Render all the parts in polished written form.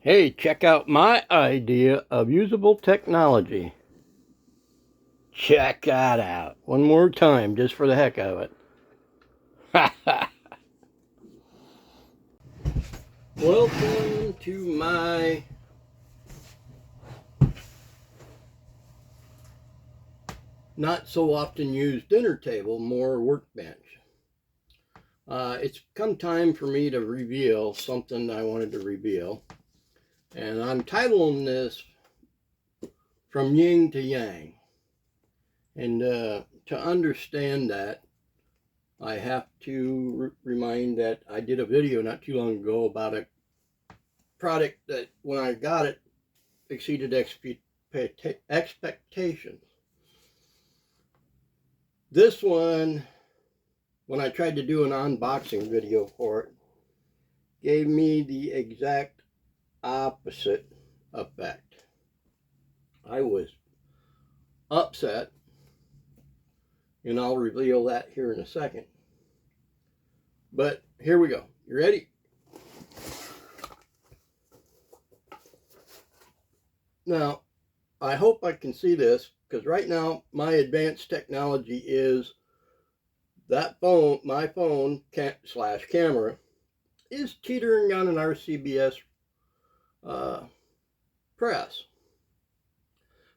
Hey, check out my idea of usable technology. Check that out. One more time, just for the heck of it. Welcome to my not so often used dinner table, more workbench. It's come time for me to reveal something I wanted to reveal. And I'm titling this From Yin to Yang. And to understand that, I have to remind that I did a video not too long ago about a product that, when I got it, exceeded expectations. This one, when I tried to do an unboxing video for it, gave me the exact opposite effect. I was upset, and I'll reveal that here in a second. But here we go. You ready? Now, I hope I can see this, because right now my advanced technology is that phone, my phone slash camera, is teetering on an RCBS press.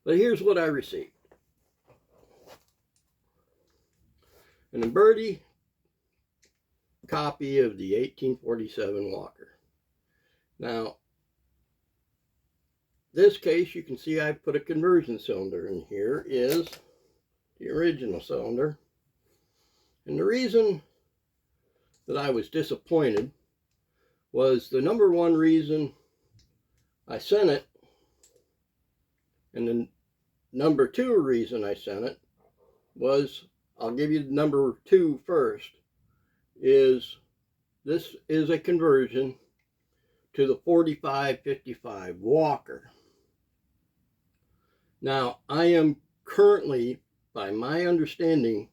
But here's what I received. An Imberti copy of the 1847 Walker. Now, this case, you can see I've put a conversion cylinder in. Here is the original cylinder. And the reason that I was disappointed was the number one reason I sent it, and the number two reason I sent it was, I'll give you the number two first, is this is a conversion to the 4555 Walker. Now, I am currently, by my understanding,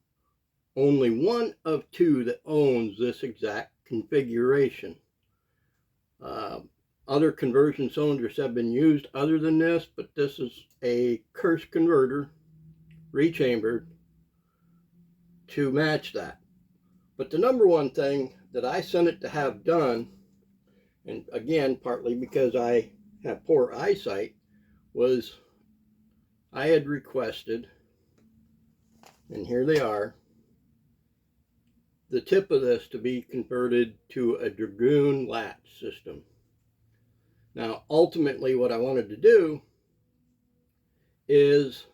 only one of two that owns this exact configuration. Other conversion cylinders have been used other than this, but this is a Kursk converter, rechambered, to match that. But the number one thing that I sent it to have done, and again, partly because I have poor eyesight, was I had requested, and here they are, the tip of this to be converted to a Dragoon latch system. Now, ultimately, what I wanted to do is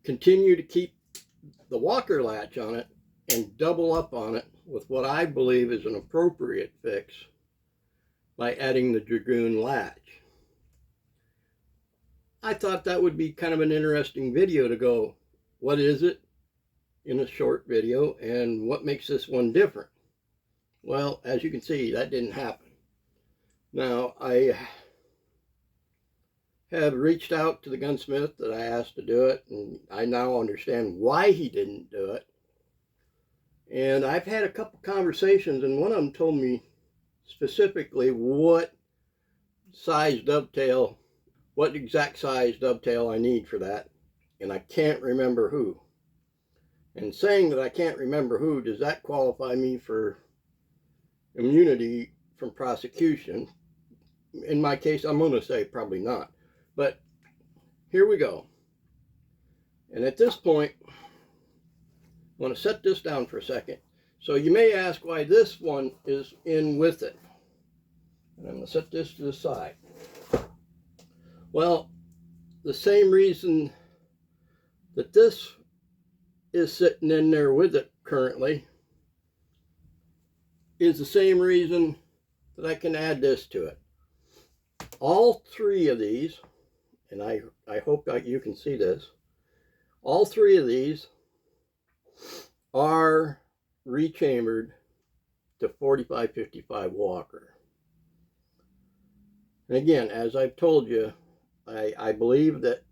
continue to keep the Walker latch on it and double up on it with what I believe is an appropriate fix by adding the Dragoon latch. I thought that would be kind of an interesting video to go, what is it in a short video, and what makes this one different? Well, as you can see, that didn't happen. Now, I have reached out to the gunsmith that I asked to do it, and I now understand why he didn't do it. And I've had a couple conversations, and one of them told me specifically what exact size dovetail I need for that, and I can't remember who. And saying that I can't remember who, does that qualify me for immunity from prosecution? In my case, I'm going to say probably not. But here we go. And at this point, I want to set this down for a second. So you may ask why this one is in with it. And I'm going to set this to the side. Well, the same reason that this is sitting in there with it currently is the same reason that I can add this to it. All three of these, and I hope that you can see this, all three of these are rechambered to 4555 Walker. And again, as I've told you, I believe that,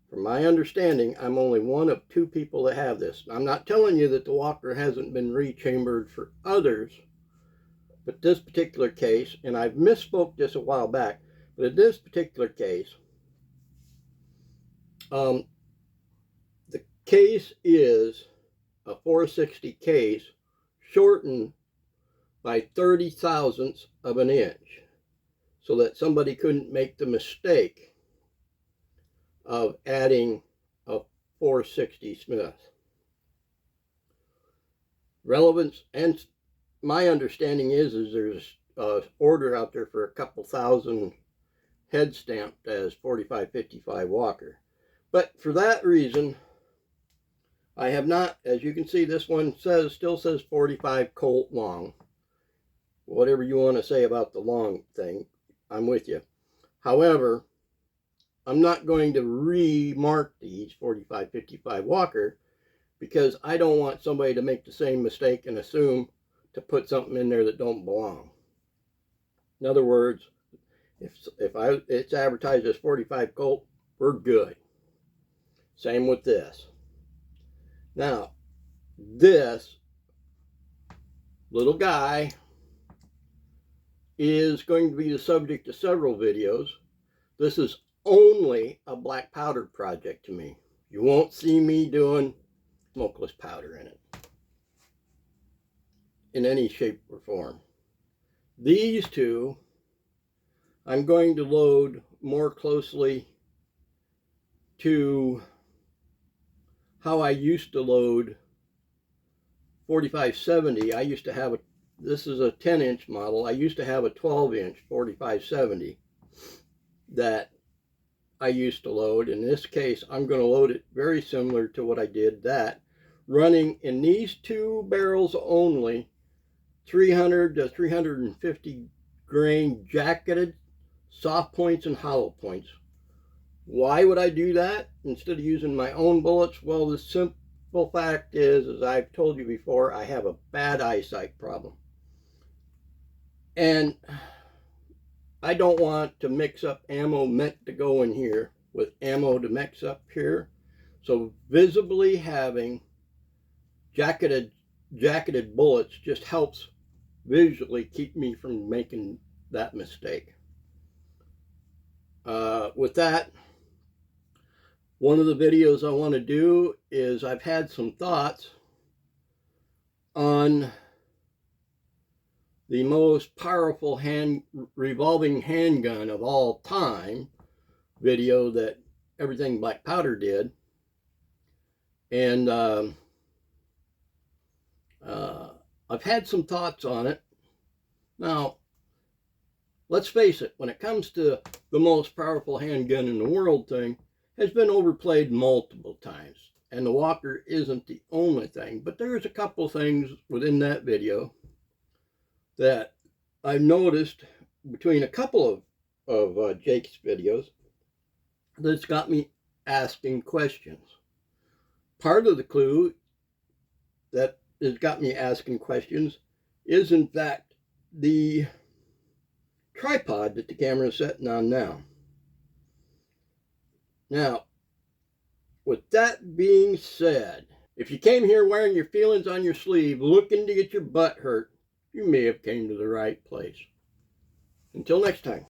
from my understanding, I'm only one of two people that have this. I'm not telling you that the Walker hasn't been rechambered for others, But this particular case, and I've misspoke this a while back, but in this particular case, the case is a 460 case shortened by 30 thousandths of an inch, so that somebody couldn't make the mistake of adding a 460 Smith. Relevance, and my understanding is there's an order out there for a couple thousand head stamped as 4555 Walker. But for that reason, I have not, as you can see, this one still says 45 Colt long. Whatever you want to say about the long thing, I'm with you. However, I'm not going to remark these 4555 Walker, because I don't want somebody to make the same mistake and assume to put something in there that don't belong. In other words, if it's advertised as 45 Colt, we're good. Same with this. Now, this little guy is going to be the subject of several videos. This is only a black powder project to me. You won't see me doing smokeless powder in it in any shape or form. These two I'm going to load more closely to how I used to load 4570. I used to have this is a 10-inch model. I used to have a 12-inch 4570 that I used to load. In this case, I'm going to load it very similar to what I did that, running in these two barrels only 300 to 350 grain jacketed soft points and hollow points. Why would I do that instead of using my own bullets? Well, the simple fact is, as I've told you before, I have a bad eyesight problem. And I don't want to mix up ammo meant to go in here with ammo to mix up here. So visibly having jacketed bullets just helps visually keep me from making that mistake. With that, one of the videos I want to do is I've had some thoughts on the most powerful revolving handgun of all time video that Everything Black Powder did. And I've had some thoughts on it. Now, let's face it, when it comes to the most powerful handgun in the world thing, has been overplayed multiple times. And the Walker isn't the only thing, but there's a couple things within that video that I've noticed between a couple of Jake's videos that's got me asking questions. Part of the clue that has got me asking questions is, in fact, the tripod that the camera is sitting on now. Now, with that being said, if you came here wearing your feelings on your sleeve, looking to get your butt hurt, you may have came to the right place. Until next time.